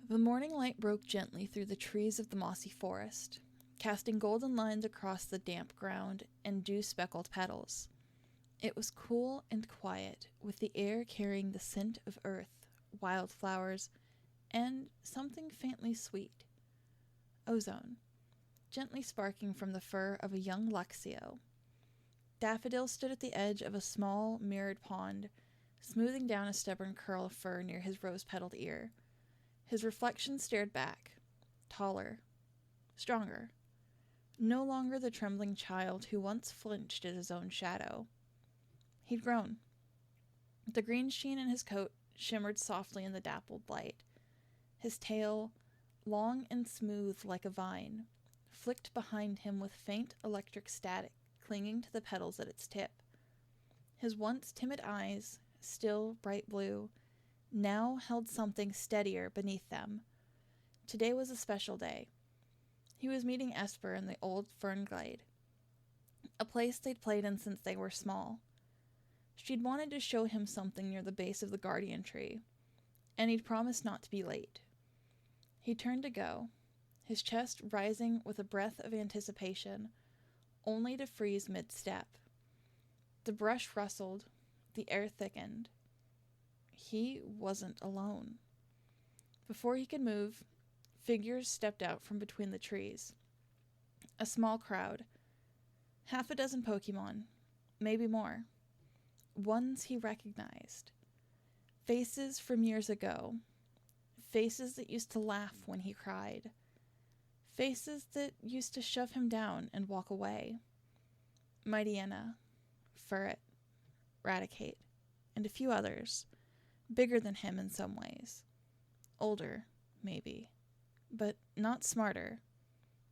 The morning light broke gently through the trees of the mossy forest, casting golden lines across the damp ground and dew-speckled petals. It was cool and quiet, with the air carrying the scent of earth, wildflowers, and something faintly sweet. Ozone, gently sparking from the fur of a young Luxio. Daffodil stood at the edge of a small, mirrored pond, smoothing down a stubborn curl of fur near his rose-petaled ear. His reflection stared back, taller, stronger. No longer the trembling child who once flinched at his own shadow. He'd grown. The green sheen in his coat shimmered softly in the dappled light. His tail, long and smooth like a vine, flicked behind him with faint electric static clinging to the petals at its tip. His once timid eyes, still bright blue, now held something steadier beneath them. Today was a special day. He was meeting Esper in the old fern glade, a place they'd played in since they were small. She'd wanted to show him something near the base of the guardian tree, and he'd promised not to be late. He turned to go, his chest rising with a breath of anticipation, only to freeze mid-step. The brush rustled, the air thickened. He wasn't alone. Before he could move, figures stepped out from between the trees. A small crowd. 6 Pokemon, maybe more. Ones he recognized. Faces from years ago. Faces that used to laugh when he cried. Faces that used to shove him down and walk away. Mightyena, Furret, Raticate, and a few others, bigger than him in some ways. Older, maybe, but not smarter,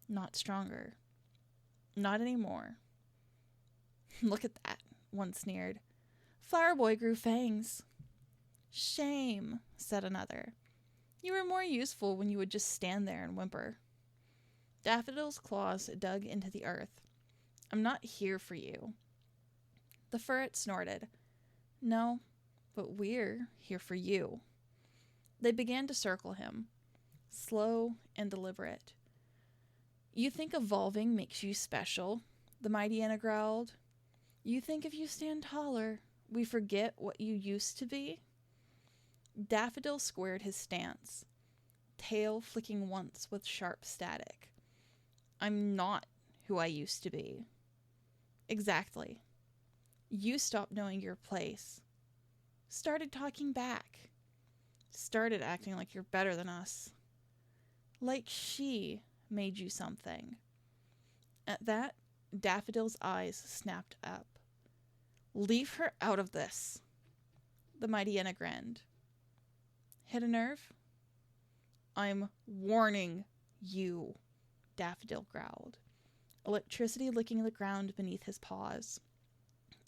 not stronger, not anymore. Look at that, one sneered. Flower Boy grew fangs. Shame, said another. You were more useful when you would just stand there and whimper. Daffodil's claws dug into the earth. I'm not here for you. The Furret snorted. No, but we're here for you. They began to circle him, slow and deliberate. You think evolving makes you special, the Mightyena growled. You think if you stand taller, we forget what you used to be? Daffodil squared his stance, tail flicking once with sharp static. I'm not who I used to be. Exactly. You stopped knowing your place. Started talking back. Started acting like you're better than us. Like she made you something. At that, Daffodil's eyes snapped up. Leave her out of this. The Mightyena grinned. Hit a nerve? I'm warning you, Daffodil growled, electricity licking the ground beneath his paws.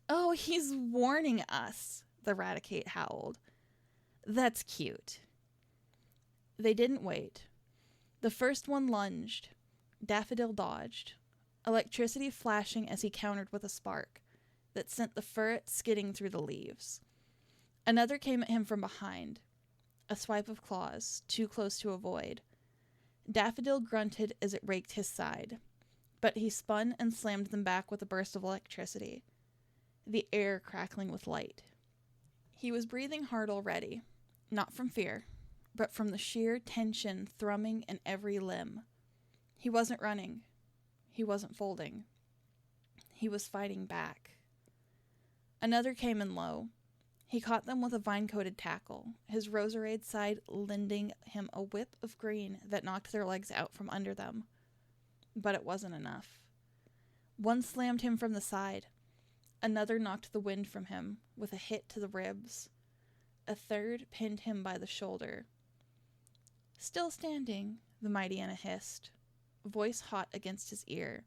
Oh, he's warning us, the Raticate howled. That's cute. They didn't wait. The first one lunged. Daffodil dodged, electricity flashing as he countered with a spark that sent the Furret skidding through the leaves. Another came at him from behind, a swipe of claws, too close to avoid. Daffodil grunted as it raked his side, but he spun and slammed them back with a burst of electricity, the air crackling with light. He was breathing hard already, not from fear, but from the sheer tension thrumming in every limb. He wasn't running. He wasn't folding. He was fighting back. Another came in low. He caught them with a vine-coated tackle, his roserade side lending him a whip of green that knocked their legs out from under them. But it wasn't enough. One slammed him from the side. Another knocked the wind from him with a hit to the ribs. A third pinned him by the shoulder. Still standing, the Mightyena hissed, voice hot against his ear.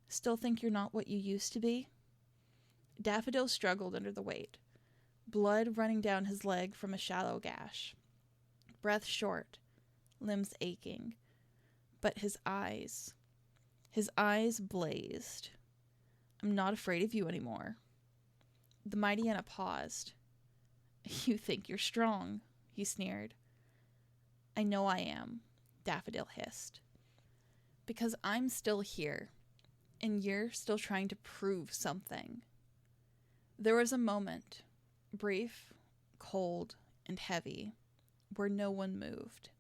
Still think you're not what you used to be? Daffodil struggled under the weight, blood running down his leg from a shallow gash. Breath short, limbs aching. But his eyes blazed. I'm not afraid of you anymore. The Mightyena paused. You think you're strong, he sneered. I know I am, Daffodil hissed. Because I'm still here, and you're still trying to prove something. There was a moment, brief, cold, and heavy, where no one moved.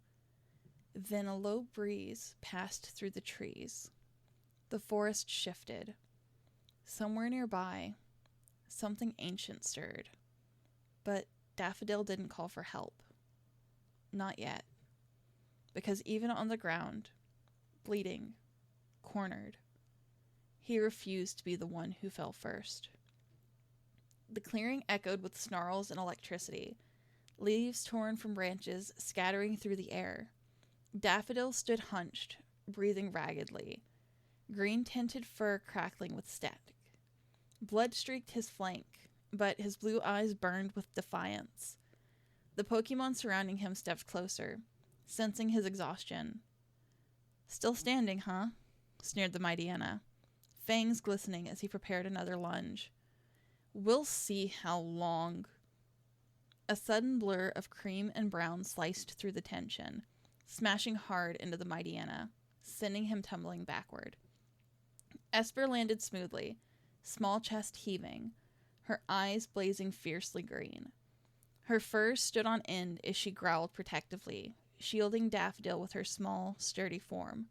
Then a low breeze passed through the trees. The forest shifted. Somewhere nearby, something ancient stirred. But Daffodil didn't call for help. Not yet. Because even on the ground, bleeding, cornered, he refused to be the one who fell first. The clearing echoed with snarls and electricity, leaves torn from branches scattering through the air. Daffodil stood hunched, breathing raggedly, green-tinted fur crackling with static. Blood streaked his flank, but his blue eyes burned with defiance. The Pokemon surrounding him stepped closer, sensing his exhaustion. Still standing, huh? Sneered the Mightyena, fangs glistening as he prepared another lunge. We'll see how long. A sudden blur of cream and brown sliced through the tension, smashing hard into the Mightyena, sending him tumbling backward. Esper landed smoothly, small chest heaving, her eyes blazing fiercely green. Her fur stood on end as she growled protectively, shielding Daffodil with her small, sturdy form.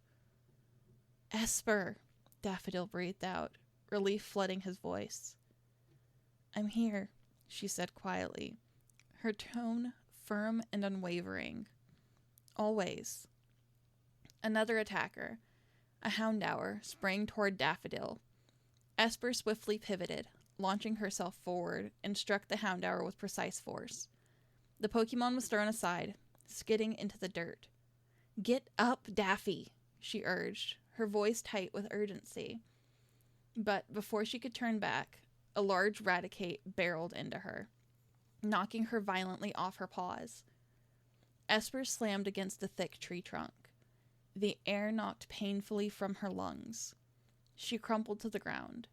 Esper, Daffodil breathed out, relief flooding his voice. I'm here, she said quietly, her tone firm and unwavering. Always. Another attacker, a Houndour, sprang toward Daffodil. Esper swiftly pivoted, launching herself forward, and struck the Houndour with precise force. The Pokemon was thrown aside, skidding into the dirt. Get up, Daffy, she urged, her voice tight with urgency. But before she could turn back, a large Raticate barreled into her, knocking her violently off her paws. Esper slammed against the thick tree trunk. The air knocked painfully from her lungs. She crumpled to the ground,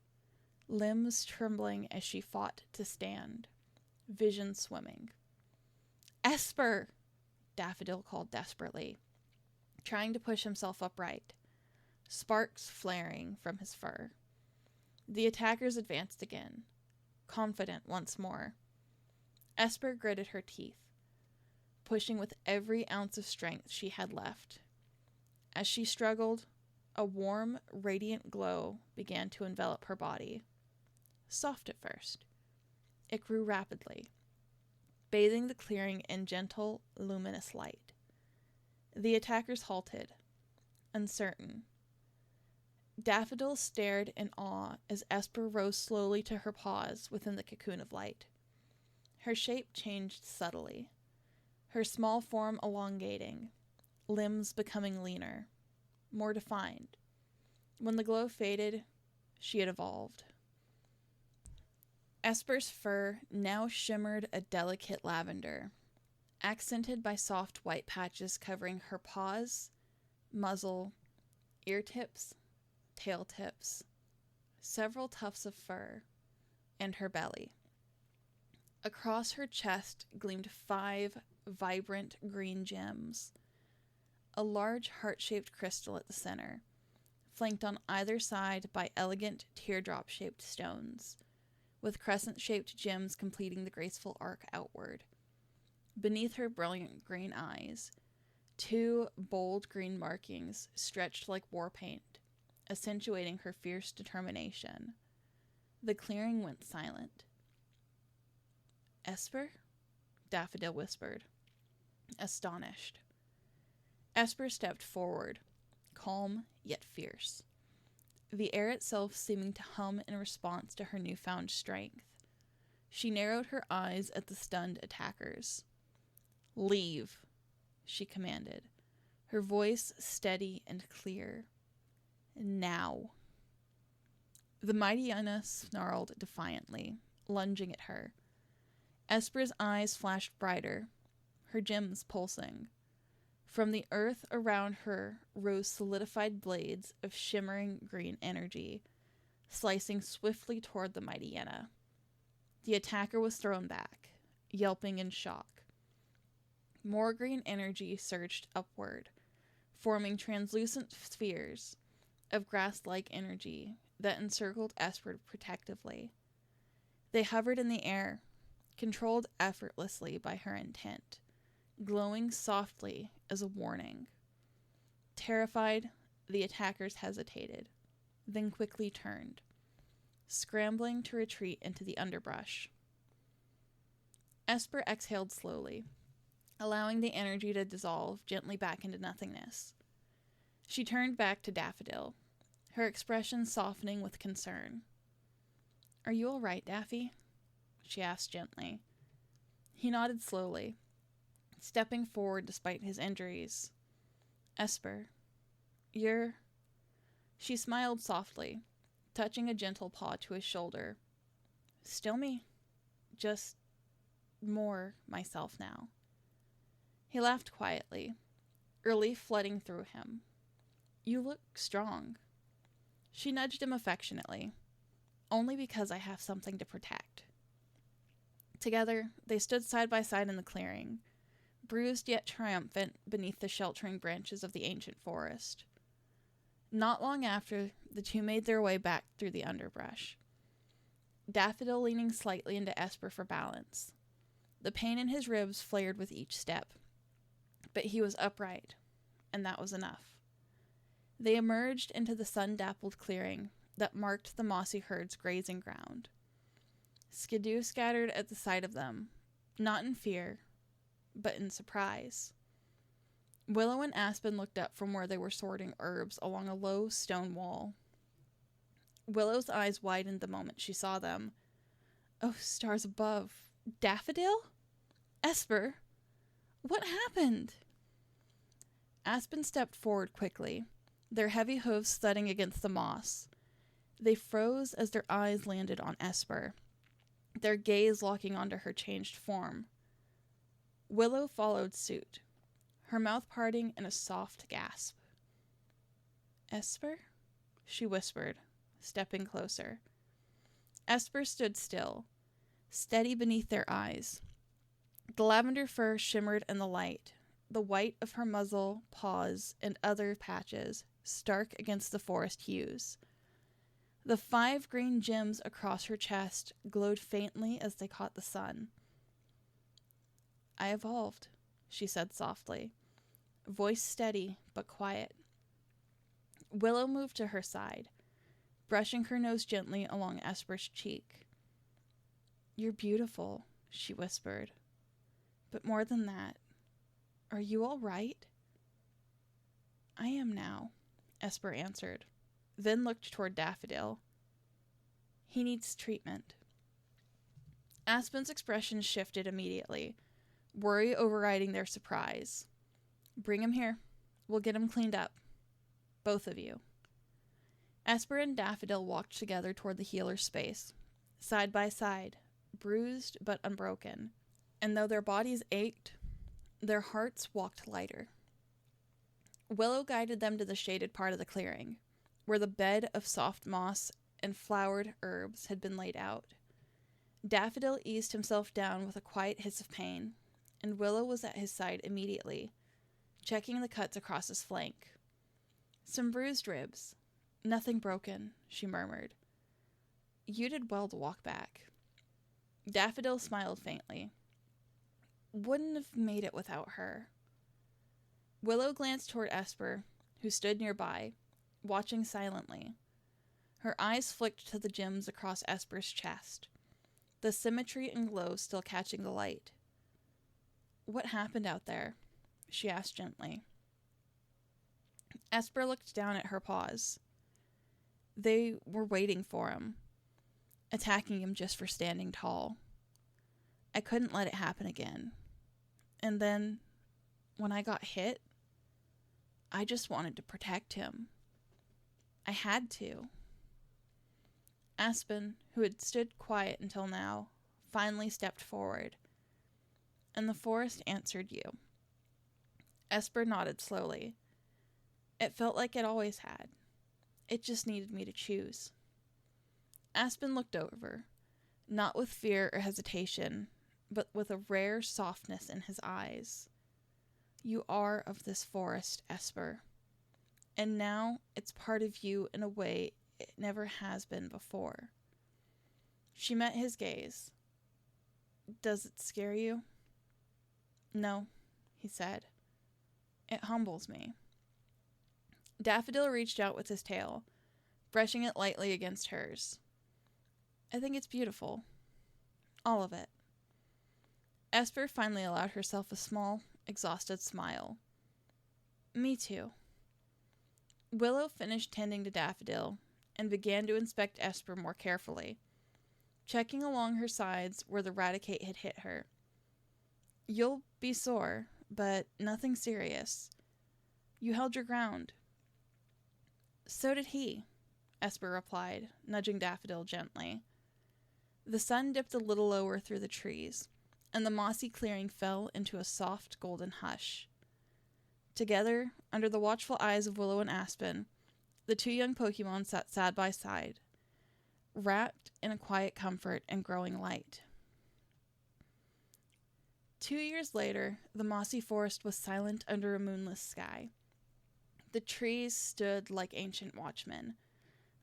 limbs trembling as she fought to stand, vision swimming. Esper! Daffodil called desperately, trying to push himself upright, sparks flaring from his fur. The attackers advanced again, confident once more. Esper gritted her teeth, pushing with every ounce of strength she had left. As she struggled, a warm, radiant glow began to envelop her body. Soft at first, it grew rapidly, bathing the clearing in gentle, luminous light. The attackers halted, uncertain. Daffodil stared in awe as Esper rose slowly to her paws within the cocoon of light. Her shape changed subtly, her small form elongating, limbs becoming leaner, more defined. When the glow faded, she had evolved. Esper's fur now shimmered a delicate lavender, accented by soft white patches covering her paws, muzzle, ear tips, tail tips, several tufts of fur, and her belly. Across her chest gleamed 5 vibrant green gems, a large heart-shaped crystal at the center, flanked on either side by elegant teardrop-shaped stones, with crescent-shaped gems completing the graceful arc outward. Beneath her brilliant green eyes, 2 bold green markings stretched like war paint, accentuating her fierce determination. The clearing went silent. Esper? Daffodil whispered, astonished. Esper stepped forward, calm yet fierce, the air itself seeming to hum in response to her newfound strength. She narrowed her eyes at the stunned attackers. Leave, she commanded, her voice steady and clear. Now. The Mightyena snarled defiantly, lunging at her. Esper's eyes flashed brighter, her gems pulsing. From the earth around her rose solidified blades of shimmering green energy, slicing swiftly toward the Mightyena. The attacker was thrown back, yelping in shock. More green energy surged upward, forming translucent spheres of grass-like energy that encircled Esper protectively. They hovered in the air, controlled effortlessly by her intent, glowing softly as a warning. Terrified, the attackers hesitated, then quickly turned, scrambling to retreat into the underbrush. Esper exhaled slowly, allowing the energy to dissolve gently back into nothingness. She turned back to Daffodil, her expression softening with concern. "Are you all right, Daffy?" she asked gently. He nodded slowly, stepping forward despite his injuries. "Esper, you're..." She smiled softly, touching a gentle paw to his shoulder. "Still me. Just more myself now." He laughed quietly, relief flooding through him. "You look strong." She nudged him affectionately. "Only because I have something to protect." Together, they stood side by side in the clearing, bruised yet triumphant beneath the sheltering branches of the ancient forest. Not long after, the two made their way back through the underbrush, Daffodil leaning slightly into Esper for balance. The pain in his ribs flared with each step, but he was upright, and that was enough. They emerged into the sun-dappled clearing that marked the mossy herd's grazing ground. Skidoo scattered at the sight of them, not in fear, but in surprise. Willow and Aspen looked up from where they were sorting herbs along a low stone wall. Willow's eyes widened the moment she saw them. "Oh, stars above. Daffodil? Esper? What happened?" Aspen stepped forward quickly, their heavy hooves thudding against the moss. They froze as their eyes landed on Esper, their gaze locking onto her changed form. Willow followed suit, her mouth parting in a soft gasp. "Esper?" she whispered, stepping closer. Esper stood still, steady beneath their eyes. The lavender fur shimmered in the light, the white of her muzzle, paws, and other patches stark against the forest hues. The 5 green gems across her chest glowed faintly as they caught the sun. "I evolved," she said softly, voice steady but quiet. Willow moved to her side, brushing her nose gently along Esper's cheek. "You're beautiful," she whispered. "But more than that, are you all right?" "I am now," Esper answered, then looked toward Daffodil. "He needs treatment." Aspen's expression shifted immediately, worry overriding their surprise. "Bring him here. We'll get him cleaned up. Both of you." Esper and Daffodil walked together toward the healer's space, side by side, bruised but unbroken. And though their bodies ached, their hearts walked lighter. Willow guided them to the shaded part of the clearing, where the bed of soft moss and flowered herbs had been laid out. Daffodil eased himself down with a quiet hiss of pain, and Willow was at his side immediately, checking the cuts across his flank. "Some bruised ribs. Nothing broken," she murmured. "You did well to walk back." Daffodil smiled faintly. "Wouldn't have made it without her." Willow glanced toward Esper, who stood nearby, watching silently. Her eyes flicked to the gems across Esper's chest, the symmetry and glow still catching the light. "What happened out there?" she asked gently. Esper looked down at her paws. "They were waiting for him, attacking him just for standing tall. I couldn't let it happen again. And then, when I got hit, I just wanted to protect him. I had to." Aspen, who had stood quiet until now, finally stepped forward. "And the forest answered you." Esper nodded slowly. "It felt like it always had. It just needed me to choose." Aspen looked over, not with fear or hesitation, but with a rare softness in his eyes. You are of this forest, Esper. And now it's part of you in a way it never has been before. She met his gaze. Does it scare you? No, he said. It humbles me. Daffodil reached out with his tail, brushing it lightly against hers. I think it's beautiful. All of it. Esper finally allowed herself a small, exhausted smile. Me too. Willow finished tending to Daffodil and began to inspect Esper more carefully, checking along her sides where the Raticate had hit her. You'll be sore, but nothing serious. You held your ground. So did he, Esper replied, nudging Daffodil gently. The sun dipped a little lower through the trees, and the mossy clearing fell into a soft golden hush. Together, under the watchful eyes of Willow and Aspen, the two young Pokemon sat side by side, wrapped in a quiet comfort and growing light. 2 years later, the mossy forest was silent under a moonless sky. The trees stood like ancient watchmen,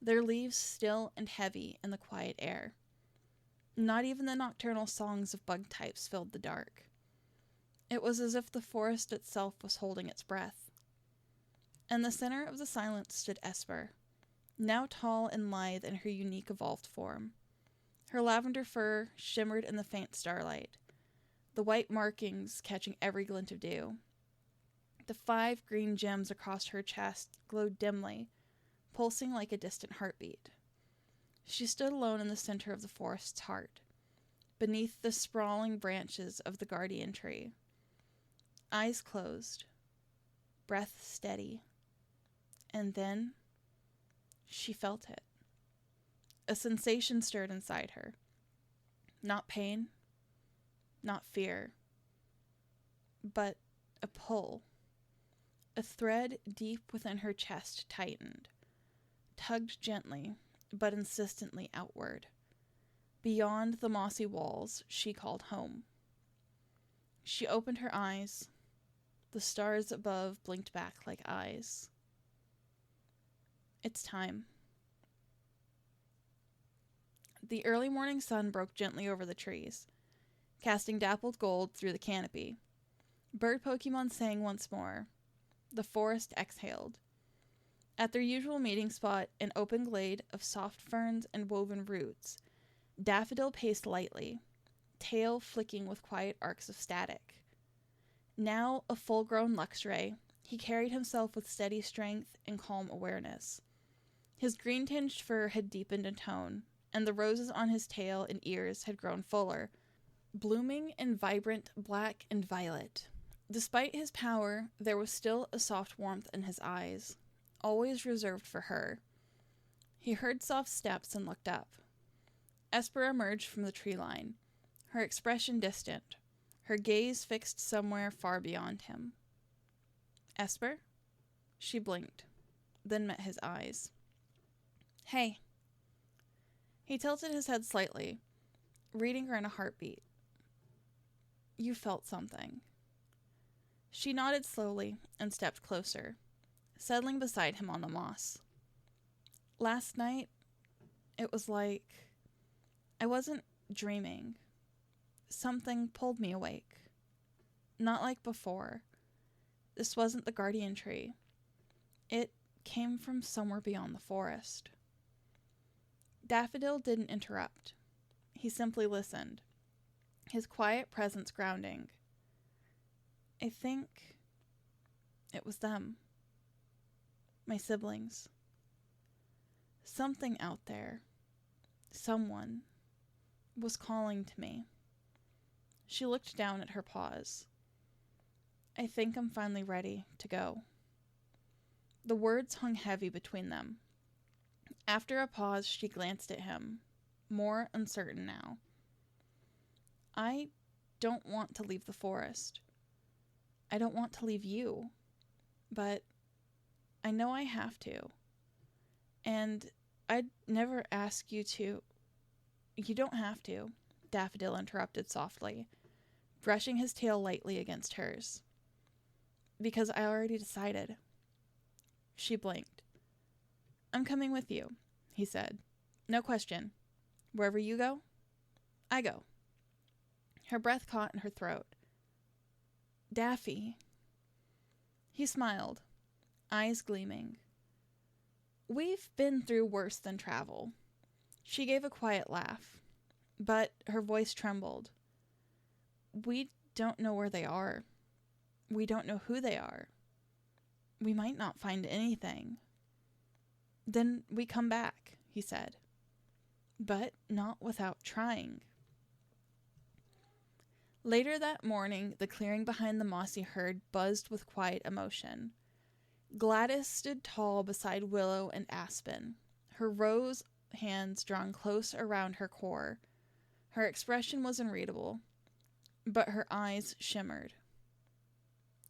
their leaves still and heavy in the quiet air. Not even the nocturnal songs of bug types filled the dark. It was as if the forest itself was holding its breath. In the center of the silence stood Esper, now tall and lithe in her unique evolved form. Her lavender fur shimmered in the faint starlight, the white markings catching every glint of dew. The 5 green gems across her chest glowed dimly, pulsing like a distant heartbeat. She stood alone in the center of the forest's heart, beneath the sprawling branches of the guardian tree. Eyes closed, breath steady, and then she felt it. A sensation stirred inside her. Not pain, not fear, but a pull. A thread deep within her chest tightened, tugged gently, but insistently outward. Beyond the mossy walls she called home. She opened her eyes. The stars above blinked back like eyes. It's time. The early morning sun broke gently over the trees, casting dappled gold through the canopy. Bird Pokemon sang once more. The forest exhaled. At their usual meeting spot, an open glade of soft ferns and woven roots, Daffodil paced lightly, tail flicking with quiet arcs of static. Now a full-grown Luxray, he carried himself with steady strength and calm awareness. His green-tinged fur had deepened in tone, and the roses on his tail and ears had grown fuller, blooming in vibrant black and violet. Despite his power, there was still a soft warmth in his eyes, always reserved for her. He heard soft steps and looked up. Esper emerged from the tree line, her expression distant, her gaze fixed somewhere far beyond him. Esper? She blinked, then met his eyes. Hey. He tilted his head slightly, reading her in a heartbeat. You felt something. She nodded slowly and stepped closer, settling beside him on the moss. Last night, it was like I wasn't dreaming. Something pulled me awake. Not like before. This wasn't the guardian tree. It came from somewhere beyond the forest. Daffodil didn't interrupt. He simply listened, his quiet presence grounding. I think it was them. My siblings. Something out there, someone, was calling to me. She looked down at her paws. I think I'm finally ready to go. The words hung heavy between them. After a pause, she glanced at him, more uncertain now. I don't want to leave the forest. I don't want to leave you, but I know I have to. And I'd never ask you to. You don't have to, Daffodil interrupted softly, brushing his tail lightly against hers. Because I already decided. She blinked. I'm coming with you, he said. No question. Wherever you go, I go. Her breath caught in her throat. Daffy. He smiled, eyes gleaming. We've been through worse than travel. She gave a quiet laugh, but her voice trembled. We don't know where they are. We don't know who they are. We might not find anything. Then we come back, he said. But not without trying. Later that morning, the clearing behind the mossy herd buzzed with quiet emotion. Gladys stood tall beside Willow and Aspen, her rose hands drawn close around her core. Her expression was unreadable, but her eyes shimmered.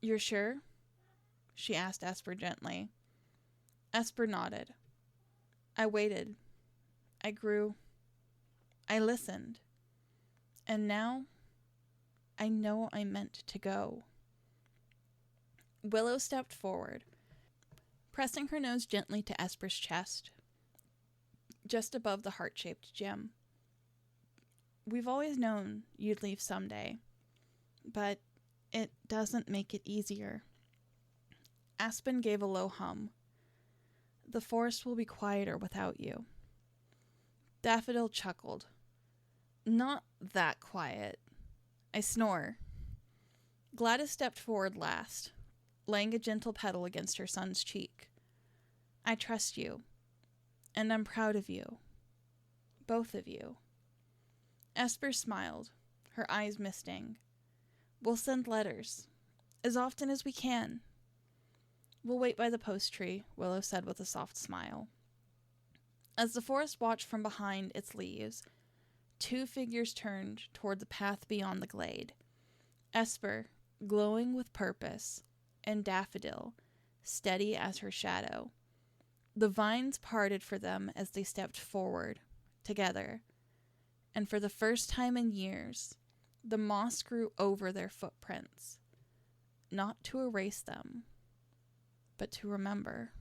You're sure? She asked Esper gently. Esper nodded. I waited. I grew. I listened. And now, I know I meant to go. Willow stepped forward, pressing her nose gently to Esper's chest, just above the heart-shaped gem. We've always known you'd leave someday, but it doesn't make it easier. Aspen gave a low hum. The forest will be quieter without you. Daffodil chuckled. Not that quiet. I snore. Gladys stepped forward last, laying a gentle petal against her son's cheek. I trust you, and I'm proud of you. Both of you. Esper smiled, her eyes misting. We'll send letters, as often as we can. We'll wait by the post tree, Willow said with a soft smile. As the forest watched from behind its leaves, two figures turned toward the path beyond the glade. Esper, glowing with purpose, and Daffodil, steady as her shadow. The vines parted for them as they stepped forward, together, and for the first time in years, the moss grew over their footprints, not to erase them, but to remember.